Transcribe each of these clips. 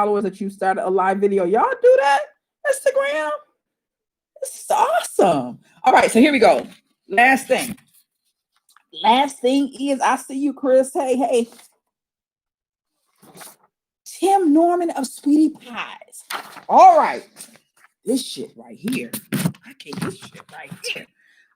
followers that you started a live video. Y'all do that? Instagram? This is awesome. All right, so here we go. Last thing. Last thing is, I see you, Chris. Hey. Tim Norman of Sweetie Pies. All right. This shit right here. I can't this shit right here.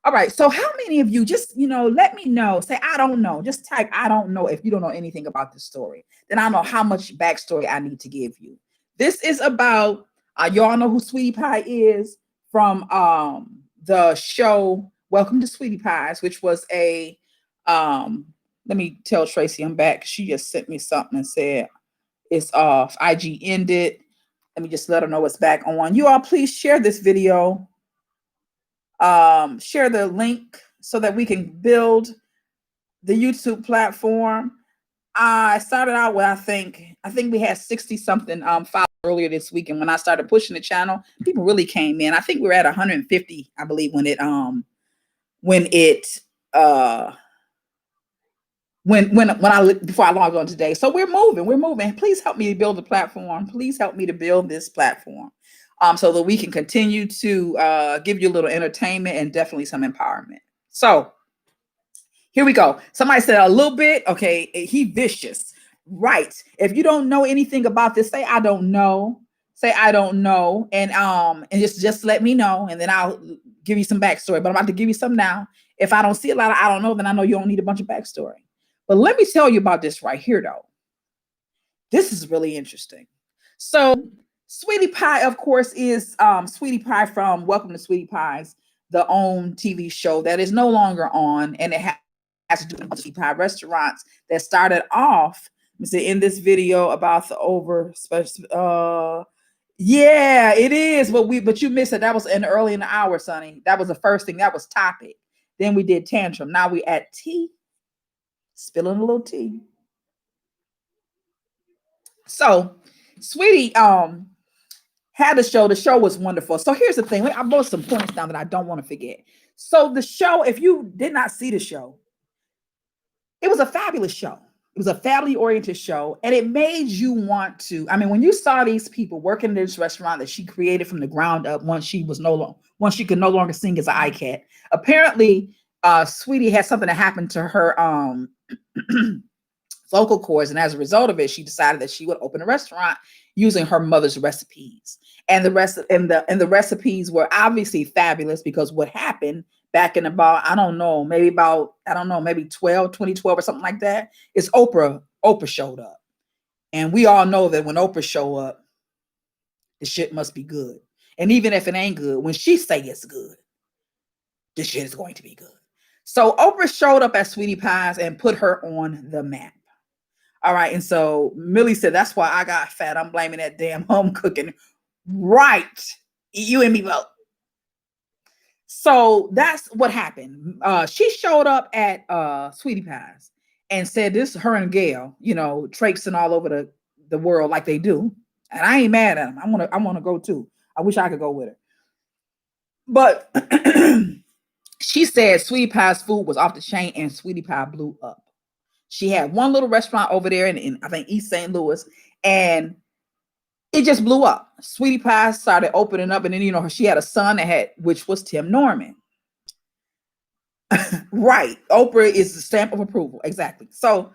All right. So how many of you just, let me know. Say, I don't know. Just type, I don't know, if you don't know anything about this story. Then I know how much backstory I need to give you. This is about, y'all know who Sweetie Pie is from the show Welcome to Sweetie Pies, which was a, let me tell Tracy I'm back. She just sent me something and said it's off. IG ended. Let me just let her know it's back on. You all please share this video. Share the link so that we can build the YouTube platform. I started out with, I think we had 60 something followers earlier this week. And when I started pushing the channel, people really came in. I think we were at 150, I believe, when before I logged on today. So we're moving. Please help me build the platform. Please help me to build this platform so that we can continue to give you a little entertainment and definitely some empowerment. So here we go. Somebody said a little bit. Okay, he vicious. Right. If you don't know anything about this, say I don't know. Say I don't know, and just let me know, and then I'll give you some backstory. But I'm about to give you some now. If I don't see a lot of I don't know, then I know you don't need a bunch of backstory. But let me tell you about this right here, though. This is really interesting. So Sweetie Pie, of course, is Sweetie Pie from Welcome to Sweetie Pies, the own TV show that is no longer on, and it has to do with Sweetie Pie restaurants that started off. Let me say in this video about the yeah, it is. But you missed it. That was early in the hour, Sonny. That was the first thing. That was topic. Then we did Tantrum. Now we at tea. Spilling a little tea. So Sweetie had the show. The show was wonderful. So here's the thing. I wrote some points down that I don't want to forget. So the show, if you did not see the show, it was a fabulous show. It was a family-oriented show, and it made you want to. I mean, when you saw these people working in this restaurant that she created from the ground up, once she could no longer sing as an iCat. Apparently, Sweetie had something that happened to her vocal cords, and as a result of it, she decided that she would open a restaurant using her mother's recipes. And the recipes were obviously fabulous, because what happened back in about, maybe 2012 or something like that, is Oprah showed up. And we all know that when Oprah show up, the shit must be good. And even if it ain't good, when she say it's good, the shit is going to be good. So Oprah showed up at Sweetie Pies and put her on the map. All right. And so Millie said, that's why I got fat. I'm blaming that damn home cooking. Right. You and me both. So that's what happened. She showed up at Sweetie Pies and said, this her and Gail, traipsing all over the world like they do. And I ain't mad at them. I want to go too. I wish I could go with her. But she said Sweetie Pie's food was off the chain, and Sweetie Pie blew up. She had one little restaurant over there in I think East St. Louis, and it just blew up. Sweetie Pie started opening up, and then she had a son which was Tim Norman. Right. Oprah is the stamp of approval. Exactly. So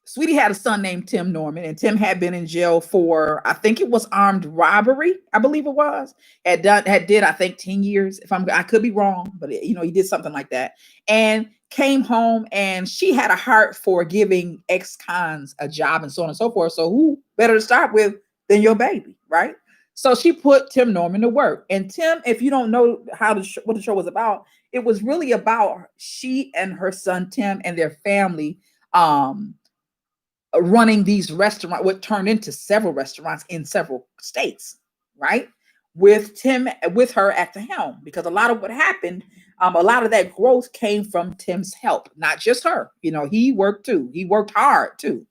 Sweetie had a son named Tim Norman, and Tim had been in jail for, I think it was armed robbery. I believe it was. Did I think 10 years. I could be wrong, but he did something like that. And came home, and she had a heart for giving ex-cons a job and so on and so forth. So who better to start with than your baby, right? So she put Tim Norman to work. And Tim, if you don't know what the show was about, it was really about she and her son Tim and their family running these restaurants, what turned into several restaurants in several states, right? With her at the helm, because a lot of what happened, a lot of that growth came from Tim's help, not just her. He worked too. He worked hard too.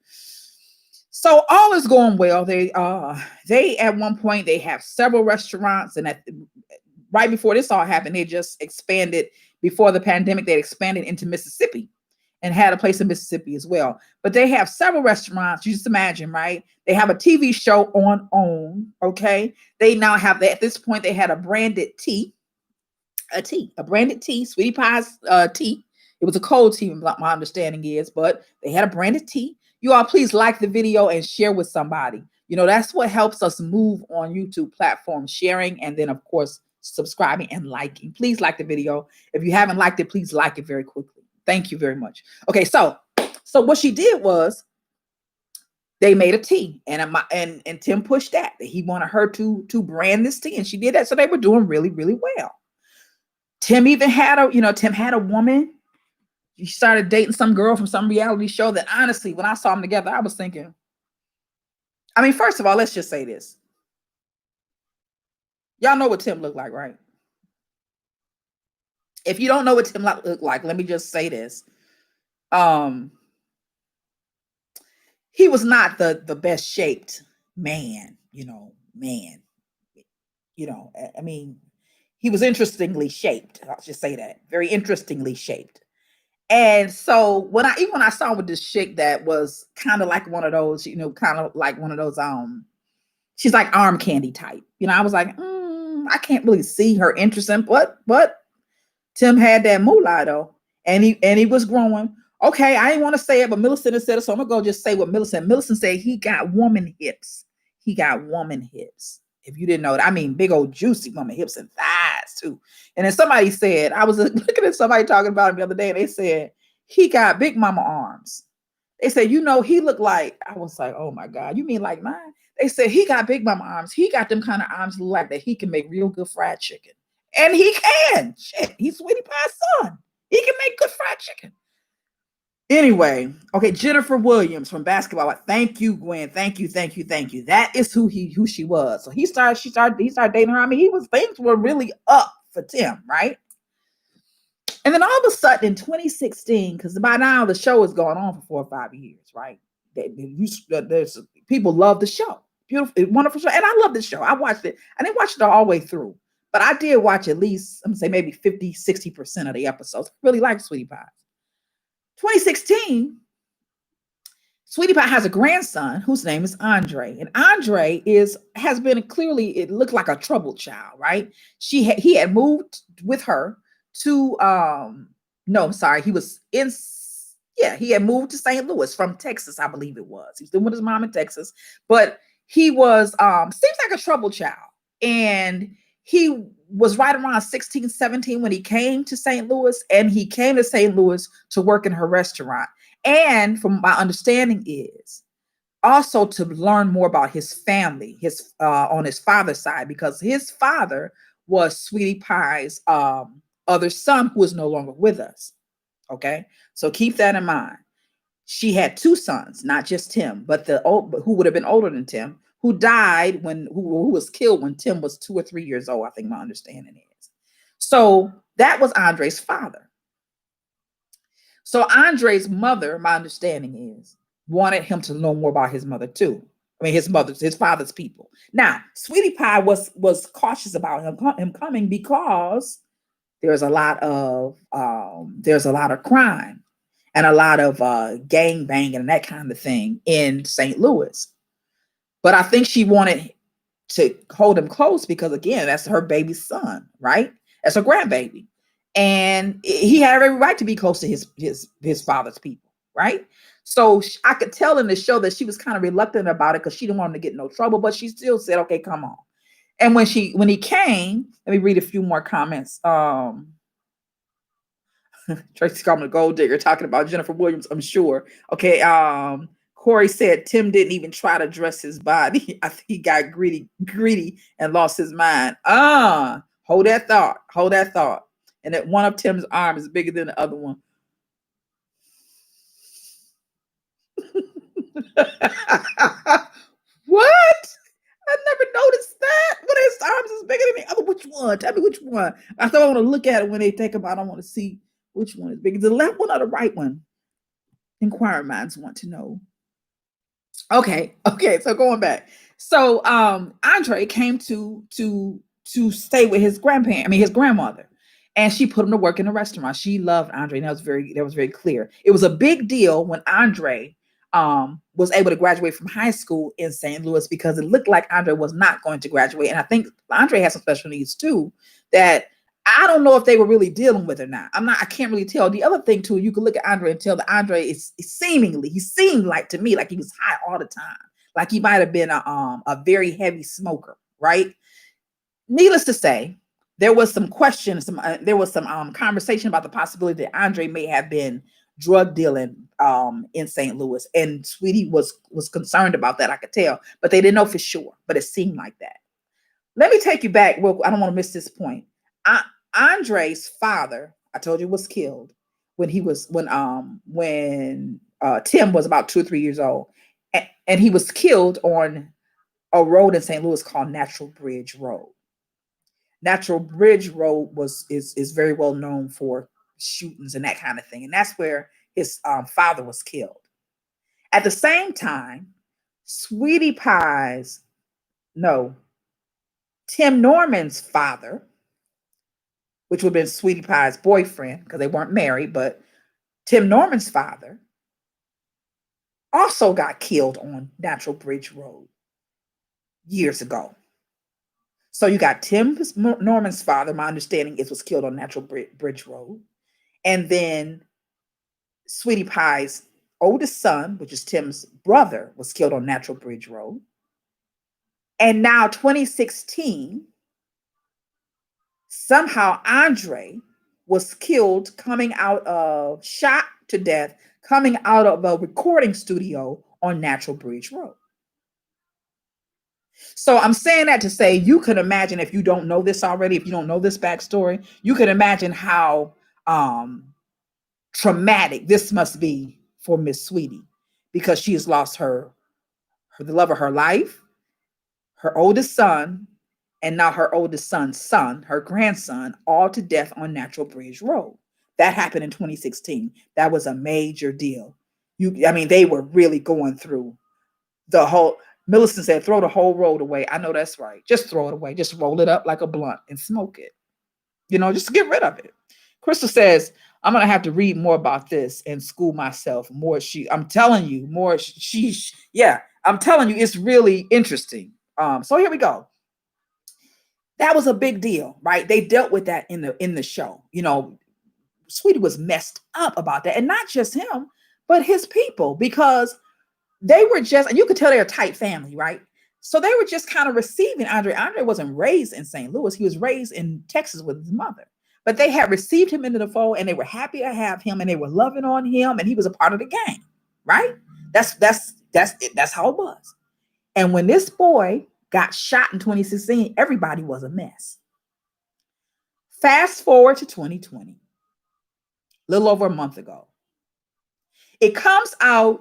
So all is going well. They at one point they have several restaurants, and right before this all happened, they just expanded. Before the pandemic, they expanded into Mississippi. and had a place in Mississippi as well. But they have several restaurants. You just imagine, right? They have a TV show on OWN. Okay. They now have, at this point, they had a branded tea, a branded tea, Sweetie Pie's tea. It was a cold tea, my understanding is, but they had a branded tea. You all please like the video and share with somebody. You know, that's what helps us move on YouTube platform, sharing, and then of course, subscribing and liking. Please like the video. If you haven't liked it, please like it very quickly. Thank you very much. Okay, so what she did was they made a tea, and Tim pushed that. He wanted her to brand this tea, and she did that. So they were doing really, really well. Tim even had a woman. He started dating some girl from some reality show that honestly, when I saw them together, I was thinking, I mean, first of all, let's just say this. Y'all know what Tim looked like, right? If you don't know what Tim looked like, let me just say this. He was not the best shaped man, I mean, he was interestingly shaped. I'll just say that. Very interestingly shaped. And so when I saw with this chick that was kind of like one of those, kind of like one of those, she's like arm candy type. I was like, I can't really see her interesting, but Tim had that moolah though, and he was growing. Okay, I didn't want to say it, but Millicent said it, so I'm gonna go just say what Millicent. Millicent said he got woman hips. He got woman hips. If you didn't know that, I mean, big old juicy woman hips and thighs too. And then somebody said, I was looking at somebody talking about him the other day, and they said he got big mama arms. They said, he looked like, I was like, oh my God, you mean like mine? They said he got big mama arms. He got them kind of arms like that. He can make real good fried chicken. And he can. Shit, he's Sweetie Pie's son. He can make good fried chicken. Anyway, okay, Jennifer Williams from basketball. Thank you, Gwen. Thank you. That is who she was. So he started dating her. I mean, things were really up for Tim, right? And then all of a sudden in 2016, because by now the show has gone on for 4 or 5 years, right? There's people love the show. Beautiful, wonderful show. And I love this show. I watched it. I didn't watch it all the way through, but I did watch at least, I'm gonna say maybe 50, 60% of the episodes. I really like Sweetie Pie. 2016, Sweetie Pie has a grandson whose name is Andre, and Andre has been clearly, it looked like a troubled child, right? He had moved with her to he had moved to St. Louis from Texas, I believe it was. He was living with his mom in Texas, but he was seems like a troubled child, and he was right around 16, 17 when he came to St. Louis, and he came to St. Louis to work in her restaurant. And from my understanding is also to learn more about his family, on his father's side, because his father was Sweetie Pie's other son who is no longer with us. Okay, so keep that in mind. She had 2 sons, not just Tim, but who would have been older than Tim, who died who was killed when Tim was 2 or 3 years old, I think my understanding is. So that was Andre's father. So Andre's mother, my understanding is, wanted him to know more about his mother too. I mean, his father's people. Now, Sweetie Pie was cautious about him coming because there's a lot of crime and a lot of gang banging and that kind of thing in St. Louis. But I think she wanted to hold him close because, again, that's her baby's son, right? That's her grandbaby. And he had every right to be close to his father's people, right? So I could tell in the show that she was kind of reluctant about it because she didn't want him to get in no trouble, but she still said, okay, come on. And when he came, let me read a few more comments. Tracy called him a gold digger, talking about Jennifer Williams, I'm sure. Okay, Corey said Tim didn't even try to dress his body. I think he got greedy and lost his mind. Hold that thought. And that one of Tim's arms is bigger than the other one. What? I never noticed that. One of his arms is bigger than the other. Which one? Tell me which one. I thought I want to look at it when they take about. I want to see which one is bigger. The left one or the right one? Inquiring minds want to know. Okay. So going back. So Andre came to stay with his grandmother. and she put him to work in a restaurant. She loved Andre, and that was very clear. It was a big deal when Andre was able to graduate from high school in St. Louis, because it looked like Andre was not going to graduate. And I think Andre has some special needs too, that I don't know if they were really dealing with or not. I can't really tell. The other thing too, you could look at Andre and tell that Andre he seemed like to me like he was high all the time. Like he might have been a very heavy smoker, right? Needless to say, there was some questions, there was some conversation about the possibility that Andre may have been drug dealing in St. Louis, and Sweetie was concerned about that. I could tell, but they didn't know for sure. But it seemed like that. Let me take you back. Well, I don't want to miss this point. Andre's father, I told you, was killed when Tim was about 2 or 3 years old, and he was killed on a road in St. Louis called Natural Bridge Road. Natural Bridge Road is very well known for shootings and that kind of thing, and that's where his father was killed. At the same time, Tim Norman's father, which would have been Sweetie Pie's boyfriend, because they weren't married, but Tim Norman's father also got killed on Natural Bridge Road years ago. So you got Tim Norman's father, my understanding is, was killed on Natural Bridge Road. And then Sweetie Pie's oldest son, which is Tim's brother, was killed on Natural Bridge Road. And now 2016, somehow Andre was killed shot to death, coming out of a recording studio on Natural Bridge Road. So I'm saying that to say, you can imagine, if you don't know this already, if you don't know this backstory, you can imagine how traumatic this must be for Miss Sweetie, because she has lost the love of her life, her oldest son, and now her oldest son's son, her grandson, all to death on Natural Bridge Road. That happened in 2016. That was a major deal. They were really going through the whole. Millicent said, throw the whole road away. I know that's right. Just throw it away. Just roll it up like a blunt and smoke it. Just get rid of it. Crystal says, I'm going to have to read more about this and school myself more. I'm telling you, I'm telling you, it's really interesting. So here we go. That was a big deal, right? They dealt with that in the show. Sweetie was messed up about that. And not just him, but his people, because they were and you could tell they're a tight family, right? So they were just kind of receiving Andre. Andre wasn't raised in St. Louis. He was raised in Texas with his mother. But they had received him into the fold, and they were happy to have him, and they were loving on him, and he was a part of the gang, right? That's how it was. And when this boy got shot in 2016, everybody was a mess. Fast forward to 2020, a little over a month ago. It comes out,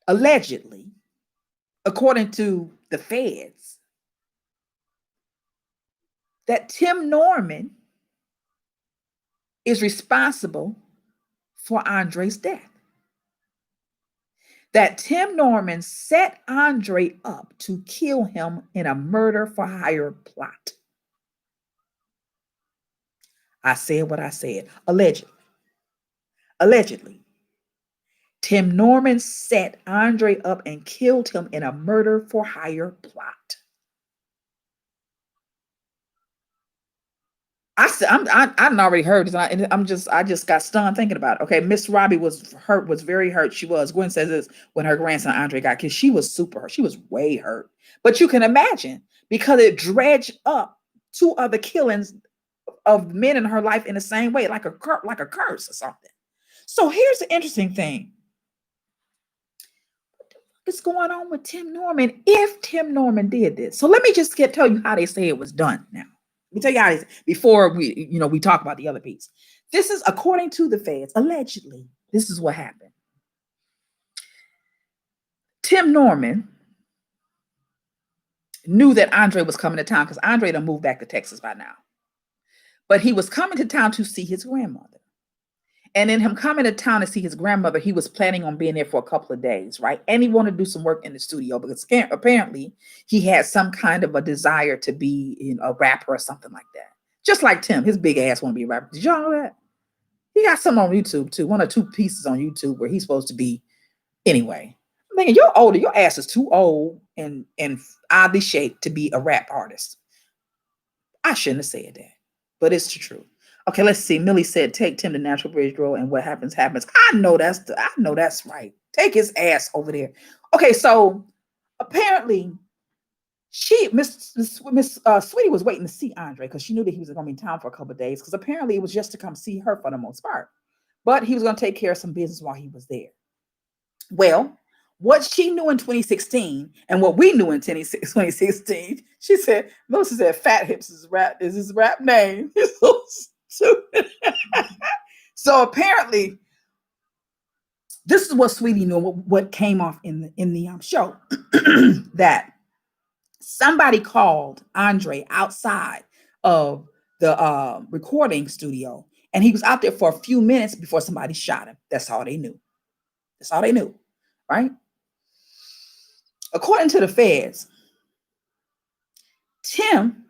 allegedly, according to the feds, that Tim Norman is responsible for Andre's death. That Tim Norman set Andre up to kill him in a murder for hire plot. I said what I said. Allegedly. Tim Norman set Andre up and killed him in a murder for hire plot. I've already heard this, and I just got stunned thinking about it. Okay, Miss Robbie was very hurt. She was. Gwen says this when her grandson Andre got killed. She was super hurt. She was way hurt. But you can imagine, because it dredged up 2 other killings of men in her life in the same way, like a curse or something. So here's the interesting thing. What the fuck is going on with Tim Norman if Tim Norman did this? So let me just tell you how they say it was done now. Let me tell you how it is before we talk about the other piece. This is according to the feds, allegedly. This is what happened. Tim Norman knew that Andre was coming to town, because Andre done moved back to Texas by now. But he was coming to town to see his grandmother. And in him coming to town to see his grandmother, he was planning on being there for a couple of days, right? And he wanted to do some work in the studio, because apparently he had some kind of a desire to be a rapper or something like that. Just like Tim, his big ass want to be a rapper. Did y'all know that? He got some on YouTube too. One or two pieces on YouTube where he's supposed to be. Anyway, I'm thinking you're older. Your ass is too old and oddly shaped to be a rap artist. I shouldn't have said that, but it's the truth. Okay, let's see. Millie said, "Take Tim to Natural Bridge Road, and what happens happens." I know that's right. Take his ass over there. Okay, so apparently, Miss Sweetie was waiting to see Andre because she knew that he was going to be in town for a couple of days. Because apparently, it was just to come see her for the most part, but he was going to take care of some business while he was there. Well, what she knew in 2016 and what we knew in 2016, she said, Melissa said, Fat Hips is his rap name. So apparently, this is what Sweetie knew, what came off in the show, that somebody called Andre outside of the recording studio, and he was out there for a few minutes before somebody shot him. That's all they knew. That's all they knew, right? According to the feds, Tim,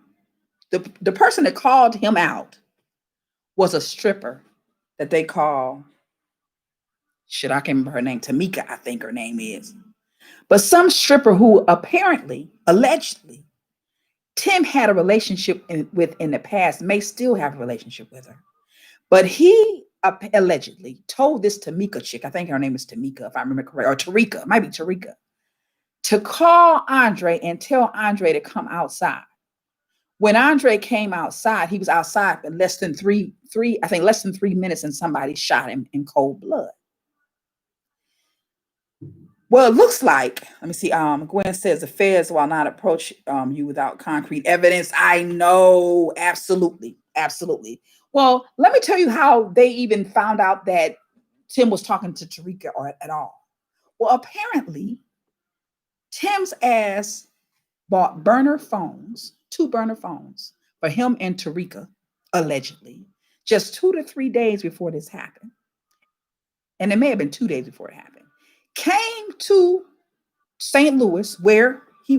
the person that called him out, was a stripper that they call, I can't remember her name, Tamika, I think her name is. But some stripper who apparently, allegedly, Tim had a relationship with in the past, may still have a relationship with her. But he allegedly told this Tamika chick, I think her name is Tamika, if I remember correctly, or Tarika, it might be Tarika, to call Andre and tell Andre to come outside. When Andre came outside, he was outside in less than three minutes, and somebody shot him in cold blood. Well, it looks like, let me see. Gwen says the feds will not approach you without concrete evidence. I know, absolutely. Well, let me tell you how they even found out that Tim was talking to Tarika at all. Well, apparently, Tim's ass bought two burner phones for him and Tarika, allegedly, just 2 to 3 days before this happened. And it may have been 2 days before it happened. Came to St. Louis, where they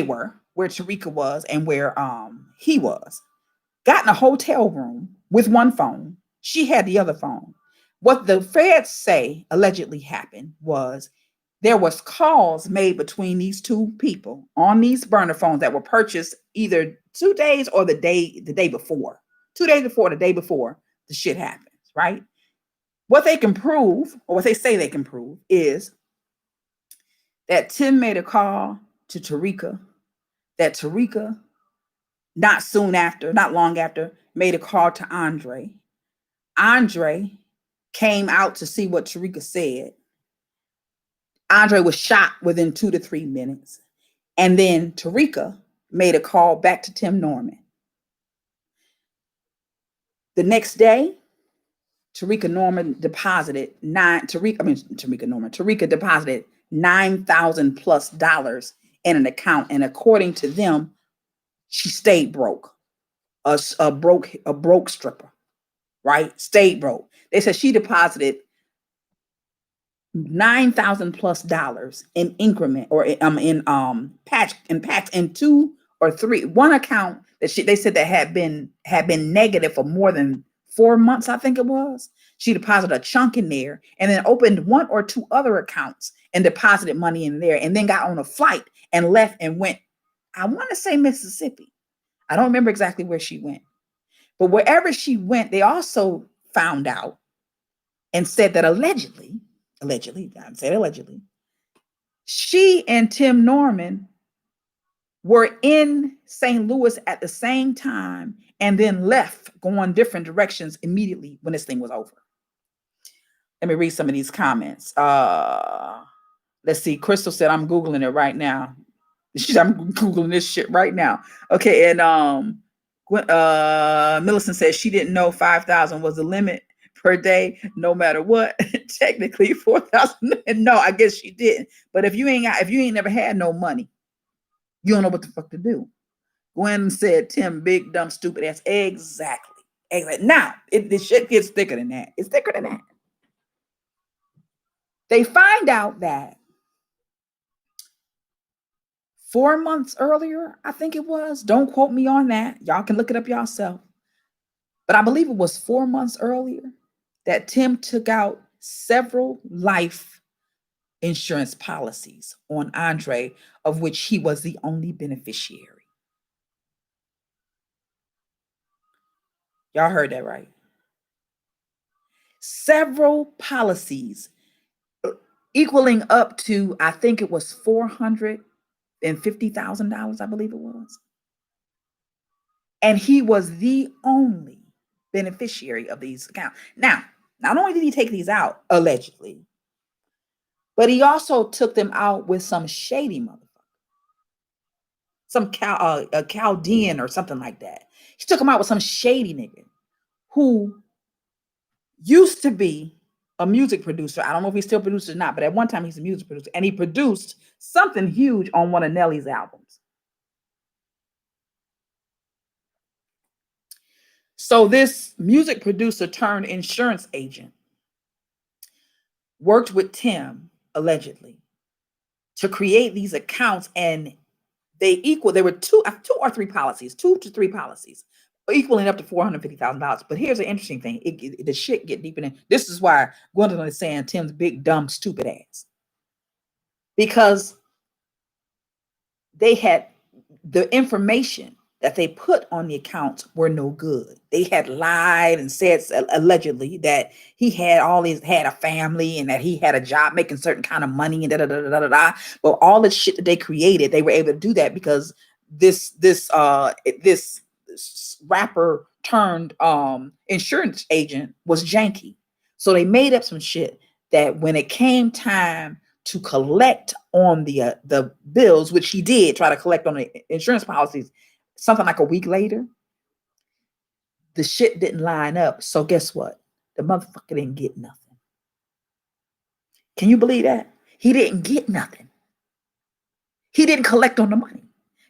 were, where Tarika was, and where he was. Got in a hotel room with one phone. She had the other phone. What the feds say allegedly happened was there was calls made between these two people on these burner phones that were purchased either 2 days or the day before. 2 days before, the day before the shit happens, right? What they can prove, or what they say they can prove, is that Tim made a call to Tarika, that Tarika, not long after, made a call to Andre. Andre came out to see what Tarika said. Andre was shot within 2 to 3 minutes. And then Tarika made a call back to Tim Norman. The next day, Tarika deposited $9,000 plus in an account. And according to them, she stayed broke. A broke stripper, right? Stayed broke. They said she deposited $9,000 plus in increment, or in packs in 2 or 3. One account that they said that had been negative for more than 4 months, I think it was. She deposited a chunk in there and then opened 1 or 2 other accounts and deposited money in there, and then got on a flight and left and went, I want to say Mississippi. I don't remember exactly where she went. But wherever she went, they also found out and said that allegedly, I said allegedly, she and Tim Norman were in St. Louis at the same time and then left going different directions immediately when this thing was over. Let me read some of these comments. Let's see. Crystal said, I'm Googling it right now. I'm Googling this shit right now. Okay. And Millicent says she didn't know 5,000 was the limit per day, no matter what. Technically 4,000. No, I guess she didn't. But if you ain't never had no money, you don't know what the fuck to do. Gwen said, Tim, big, dumb, stupid ass. Exactly. Now, this shit gets thicker than that. It's thicker than that. They find out that 4 months earlier, I think it was. Don't quote me on that. Y'all can look it up yourself. But I believe it was 4 months earlier that Tim took out several life insurance policies on Andre, of which he was the only beneficiary. Y'all heard that right. Several policies equaling up to, I think it was $450,000, I believe it was. And he was the only beneficiary of these accounts. Now, not only did he take these out, allegedly, but he also took them out with some shady motherfucker, some a Chaldean or something like that. He took them out with some shady nigga who used to be a music producer. I don't know if he still produces or not, but at one time he's a music producer, and he produced something huge on one of Nelly's albums. So this music producer turned insurance agent worked with Tim, allegedly, to create these accounts, and there were two or three policies, 2 to 3 policies, equaling up to $450,000. But here's the interesting thing: the shit get deeper in. This is why Gwendolyn is saying Tim's big, dumb, stupid ass, because they had the information that they put on the accounts were no good. They had lied and said allegedly that he had a family and that he had a job making certain kind of money and da da da da da da. But all the shit that they created, they were able to do that because this rapper turned insurance agent was janky. So they made up some shit that when it came time to collect on the bills, which he did try to collect on the insurance policies, something like a week later, the shit didn't line up. So guess what? The motherfucker didn't get nothing. Can you believe that? He didn't get nothing. He didn't collect on the money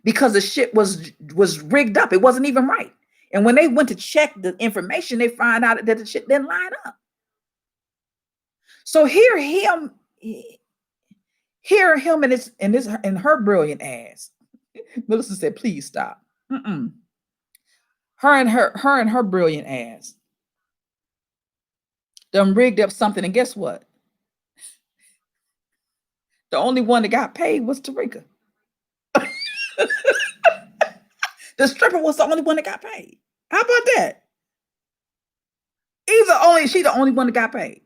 because the shit was rigged up. It wasn't even right. And when they went to check the information, they find out that the shit didn't line up. So here him and her brilliant ass. Melissa said, "Please stop." Her and her brilliant ass done rigged up something, and guess what? The only one that got paid was Tarika. The stripper was the only one that got paid. How about that? She the only one that got paid.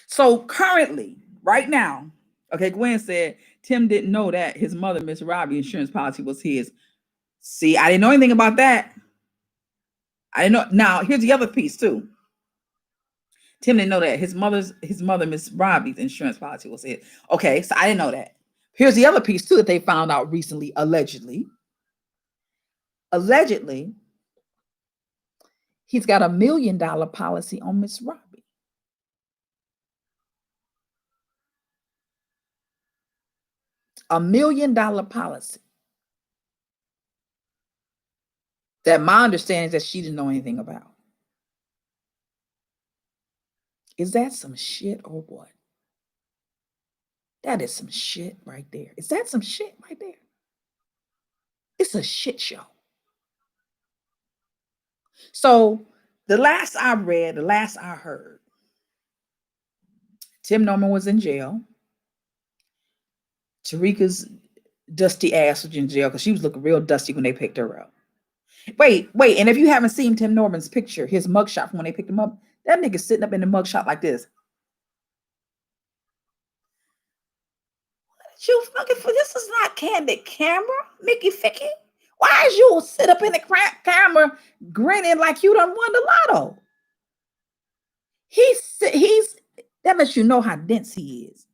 So currently, right now, okay, Gwen said Tim didn't know that his mother, Miss Robbie, insurance policy was his. See, I didn't know anything about that. I didn't know. Now, here's the other piece too. Tim didn't know that his mother, Miss Robbie's insurance policy was his. Okay, so I didn't know that. Here's the other piece too that they found out recently, allegedly. Allegedly, he's got $1 million policy on Miss Robbie. $1 million policy. That my understanding is that she didn't know anything about. Is that some shit or what? That is some shit right there. Is that some shit right there? It's a shit show. So the last I read, the last I heard, Tim Norman was in jail. Tarika's dusty ass was in jail because she was looking real dusty when they picked her up. Wait, and if you haven't seen Tim Norman's picture, his mugshot from when they picked him up, that nigga's sitting up in the mugshot like this. What you fucking for? This is not candid camera, Mickey Ficky. Why is you sit up in the camera grinning like you done won the lotto? He's that lets you know how dense he is.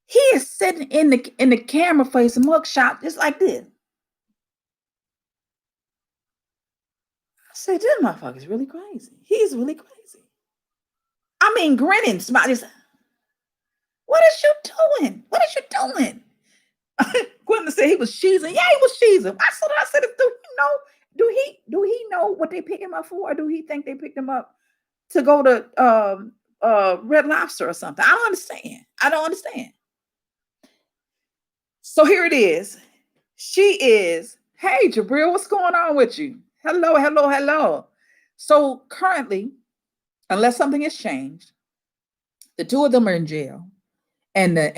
He is sitting in the camera face mugshot just like this. I said, this motherfucker is really crazy. He's really crazy. I mean, grinning, smiling. What is you doing? What is you doing? Quentin said he was cheesing. Yeah, he was cheesing. I said, do he know what they pick him up for, or do he think they picked him up to go to Red Lobster or something? I don't understand. So here it is. She is, hey, Jabril, what's going on with you? Hello, hello, hello. So currently, unless something has changed, the two of them are in jail. And the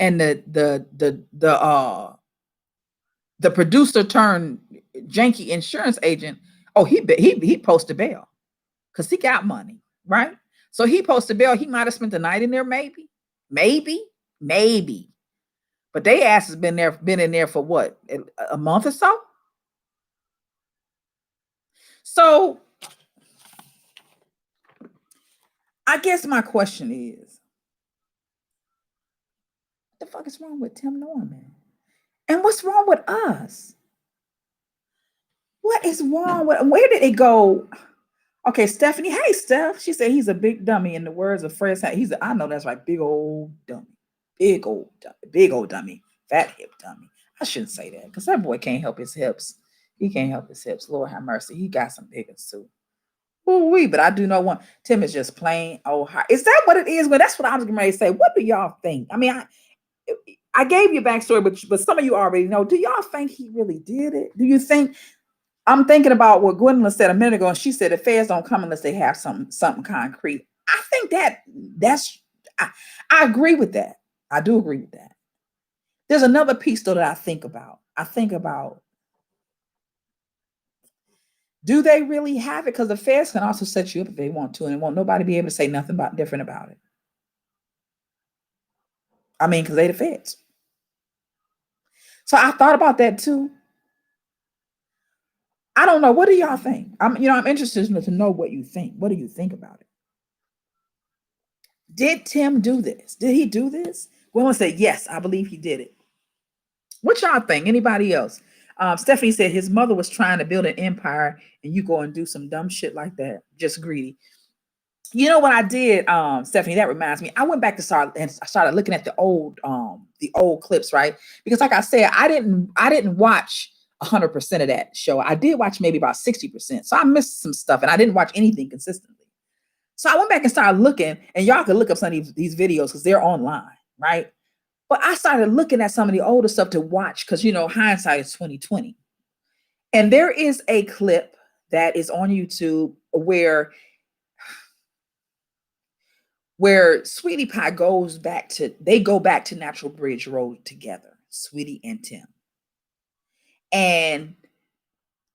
producer turned janky insurance agent. Oh, he posted bail because he got money, right? So he posted bail. He might have spent the night in there, maybe. But they ass has been in there for what, a month or so. So I guess my question is, what the fuck is wrong with Tim Norman? And what's wrong with us? What is wrong with, where did it go? Okay, Stephanie. Hey, Steph. She said he's a big dummy. In the words of Fred, I know that's right. Big old dummy. Big old dummy. Fat hip dummy. I shouldn't say that because that boy can't help his hips. He can't help his hips. Lord have mercy. He got some big ones too. Ooh-wee, but I do know one. Tim is just plain old high. Is that what it is? Well, that's what I was going to say. What do y'all think? I mean, I gave you a backstory, but some of you already know. Do y'all think he really did it? Do you think? I'm thinking about what Gwendolyn said a minute ago, and she said the feds don't come unless they have something concrete. I think that's I agree with that. I do agree with that. There's another piece though that I think about. Do they really have it? Because the feds can also set you up if they want to, and won't nobody be able to say nothing different about it. I mean, because they the feds. So I thought about that too. I don't know. What do y'all think? I'm interested to know what you think. What do you think about it? Did Tim do this? Did he do this? Women said, yes, I believe he did it. What y'all think? Anybody else? Stephanie said his mother was trying to build an empire and you go and do some dumb shit like that. Just greedy. You know what I did, Stephanie? That reminds me. I went back to started looking at the old clips, right? Because like I said, I didn't watch 100% of that show. I did watch maybe about 60%. So I missed some stuff and I didn't watch anything consistently. So I went back and started looking, and y'all can look up some of these videos because they're online, right? But I started looking at some of the older stuff to watch because hindsight is 2020. And there is a clip that is on YouTube where Sweetie Pie go back to Natural Bridge Road together, Sweetie and Tim. And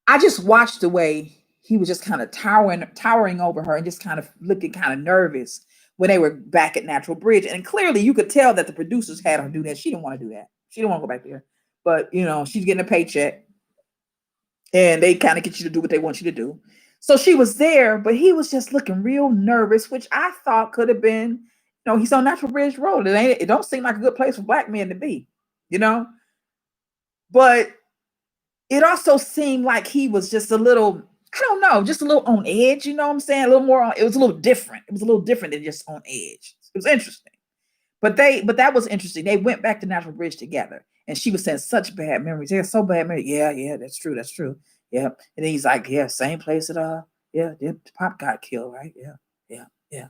I just watched the way he was just kind of towering over her and just kind of looking kind of nervous when they were back at Natural Bridge. And clearly you could tell that the producers had her do that. She didn't want to do that. She didn't want to go back there. But, she's getting a paycheck and they kind of get you to do what they want you to do. So she was there, but he was just looking real nervous, which I thought could have been, he's on Natural Bridge Road. It don't seem like a good place for black men to be, But it also seemed like he was just a little, I don't know, just a little on edge, you know what I'm saying? A little more it was a little different. It was a little different than just on edge. It was interesting. But that was interesting. They went back to Natural Bridge together. And she was saying such bad memories. They're so bad memories. Yeah, that's true. Yeah. And then he's like, yeah, same place that Pop got killed, right? Yeah.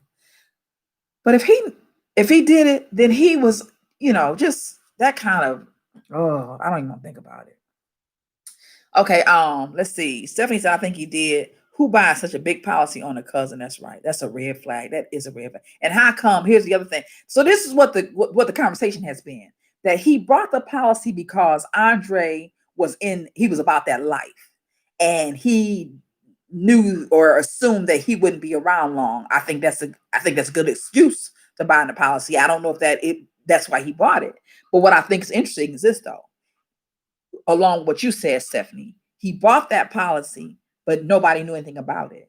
But if he did it, then he was, just that kind of, I don't even want to think about it. Okay, let's see. Stephanie said, I think he did. Who buys such a big policy on a cousin? That's right. That's a red flag. That is a red flag. And how come? Here's the other thing. So this is what the conversation has been. That he brought the policy because Andre he was about that life. And he knew or assumed that he wouldn't be around long. I think that's a good excuse to buy the policy. I don't know if that's why he bought it. But what I think is interesting is this though. Along what you said, Stephanie, he bought that policy, but nobody knew anything about it.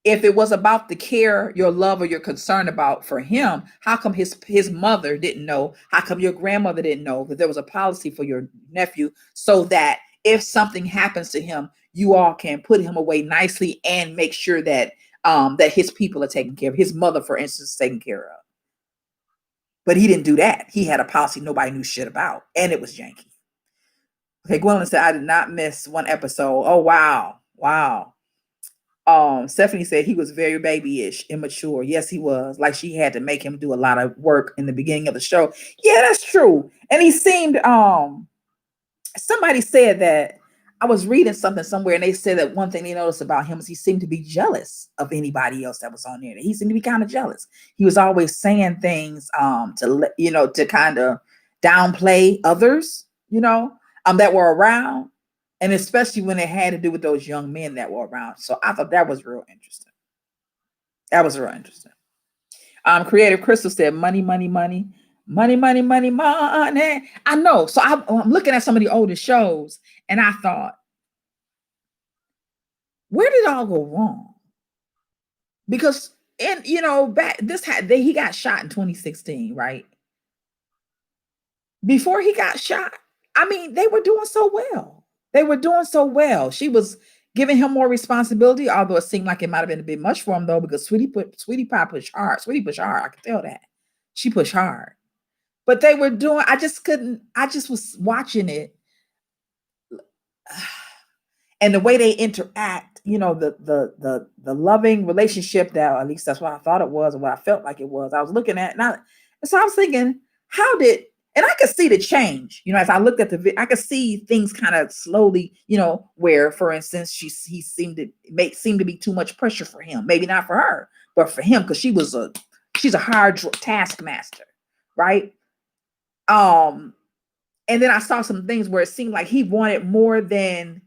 If it was about the care, your love, or your concern about for him, how come his mother didn't know? How come your grandmother didn't know that there was a policy for your nephew so that if something happens to him, you all can put him away nicely and make sure that that his people are taken care of. His mother, for instance, is taken care of. But he didn't do that. He had a policy nobody knew shit about, and it was janky. Okay, Gwendolyn said, I did not miss one episode. Oh, wow. Stephanie said he was very babyish, immature. Yes, he was. Like she had to make him do a lot of work in the beginning of the show. Yeah, that's true. And he seemed somebody said that I was reading something somewhere, and they said that one thing they noticed about him is he seemed to be jealous of anybody else that was on there. He seemed to be kind of jealous. He was always saying things to kind of downplay others, that were around, and especially when it had to do with those young men that were around. So I thought that was real interesting. That was real interesting. Creative Crystal said, money, money, money. Money, money, money, money. I know. So I'm looking at some of the older shows, and I thought, where did it all go wrong? Because he got shot in 2016, right? Before he got shot, I mean, they were doing so well. They were doing so well. She was giving him more responsibility, although it seemed like it might have been a bit much for him though, because Sweetie Pie pushed hard. Sweetie pushed hard. I can tell that. She pushed hard. But they were doing, I just was watching it. And the way they interact, the loving relationship that, at least that's what I thought it was, or what I felt like it was. I was looking at, and so I was thinking, and I could see the change, as I looked at I could see things kind of slowly, where, for instance, he seemed to be too much pressure for him. Maybe not for her, but for him, because she's a hard taskmaster, right? And then I saw some things where it seemed like he wanted more than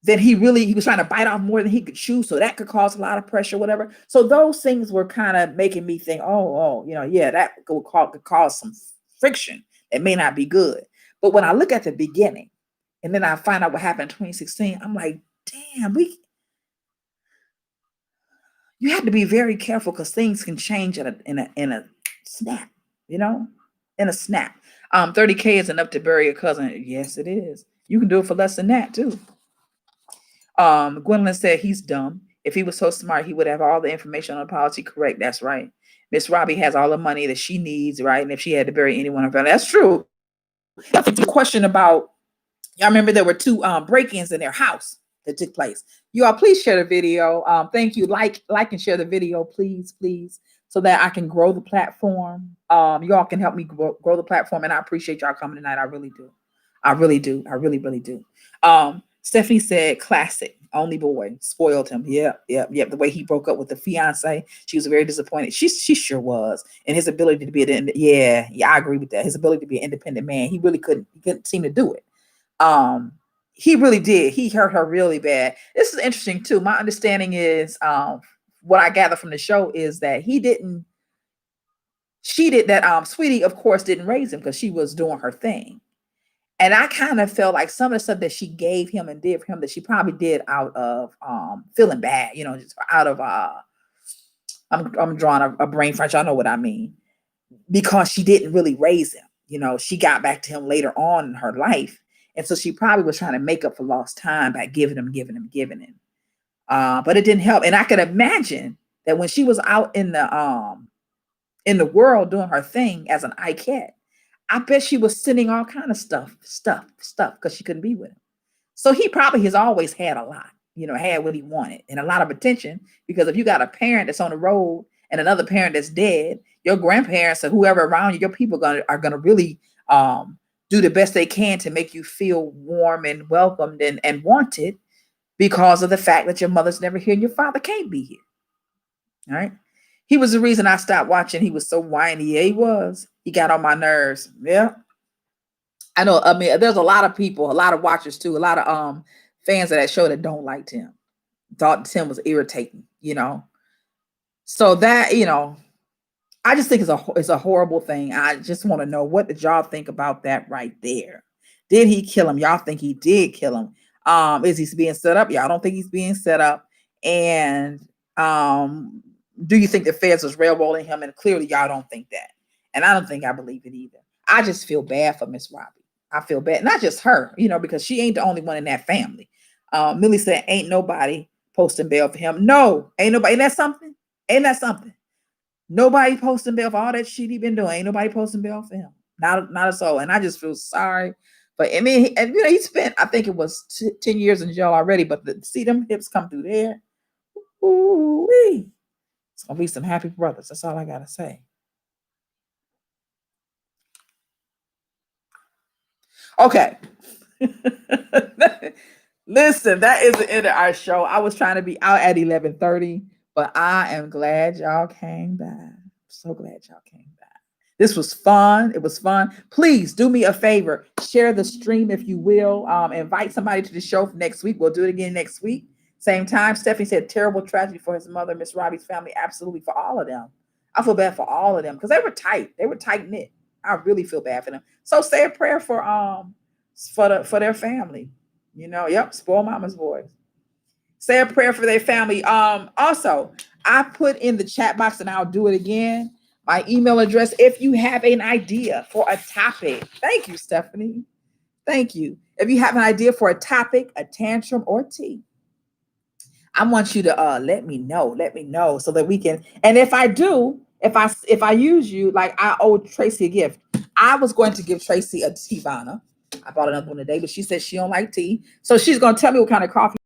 he was trying to bite off more than he could chew. So that could cause a lot of pressure, whatever. So those things were kind of making me think, that could cause some friction. It may not be good. But when I look at the beginning and then I find out what happened in 2016, I'm like, damn, you have to be very careful, because things can change in a snap, in a snap. 30K is enough to bury a cousin. Yes, it is. You can do it for less than that too. Gwendolyn said he's dumb. If he was so smart, he would have all the information on the policy correct. That's right. Miss Robbie has all the money that she needs, right? And if she had to bury anyone of her, that's true. I think the question about, y'all remember there were two break-ins in their house that took place. You all, please share the video. Thank you. Like and share the video, please, so that I can grow the platform. You all can help me grow the platform, and I appreciate y'all coming tonight. I really do. I really do. I really, really do. Stephanie said, classic, only boy, spoiled him. Yeah. The way he broke up with the fiance, she was very disappointed. She sure was. And his ability to be I agree with that. His ability to be an independent man, he couldn't seem to do it. He really did. He hurt her really bad. This is interesting too. My understanding is, what I gather from the show is that Sweetie, of course, didn't raise him because she was doing her thing. And I kind of felt like some of the stuff that she gave him and did for him that she probably did out of feeling bad, just out of I'm drawing a brain French. I know what I mean, because she didn't really raise him. She got back to him later on in her life, and so she probably was trying to make up for lost time by giving him. But it didn't help. And I could imagine that when she was out in the world doing her thing as an ICAT, I bet she was sending all kind of stuff, because she couldn't be with him. So he probably has always had a lot, had what he wanted and a lot of attention, because if you got a parent that's on the road and another parent that's dead, your grandparents or whoever around you, your people are gonna really do the best they can to make you feel warm and welcomed and wanted, because of the fact that your mother's never here and your father can't be here. All right. He was the reason I stopped watching. He was so whiny. Yeah, he was. He got on my nerves. Yeah. I know. I mean, there's a lot of people, a lot of watchers too, a lot of fans of that show that don't like Tim. Thought Tim was irritating, So that, I just think it's a horrible thing. I just want to know, what did y'all think about that right there? Did he kill him? Y'all think he did kill him? Is he being set up? Y'all don't think he's being set up? And do you think the feds was railroading him? And clearly y'all don't think that. And I don't think I believe it either. I just feel bad for Miss Robbie. I feel bad. Not just her, because she ain't the only one in that family. Millie said, ain't nobody posting bail for him. No, ain't nobody. Ain't that something? Ain't that something? Nobody posting bail for all that shit he been doing. Ain't nobody posting bail for him. Not a soul. And I just feel sorry. But I mean, he spent, I think it was 10 years in jail already, but see them hips come through there. Ooh-wee. It's gonna be some happy brothers. That's all I gotta say. Okay. Listen, that is the end of our show. I was trying to be out at 11:30, but I am glad y'all came back. So glad y'all came back. This was fun. It was fun. Please do me a favor. Share the stream if you will. Invite somebody to the show for next week. We'll do it again next week. Same time. Stephanie said terrible tragedy for his mother, Miss Robbie's family. Absolutely for all of them. I feel bad for all of them because they were tight. They were tight knit. I really feel bad for them. So say a prayer for their family. You know, yep, spoil mama's voice. Say a prayer for their family. Also, I put in the chat box and I'll do it again. My email address if you have an idea for a topic. Thank you, Stephanie. Thank you. If you have an idea for a topic, a tantrum, or tea, I want you to let me know so that we can. And if I do, if I use you, like I owe Tracy a gift. I was going to give Tracy a Tivana. I bought another one today, but she said she don't like tea, so she's gonna tell me what kind of coffee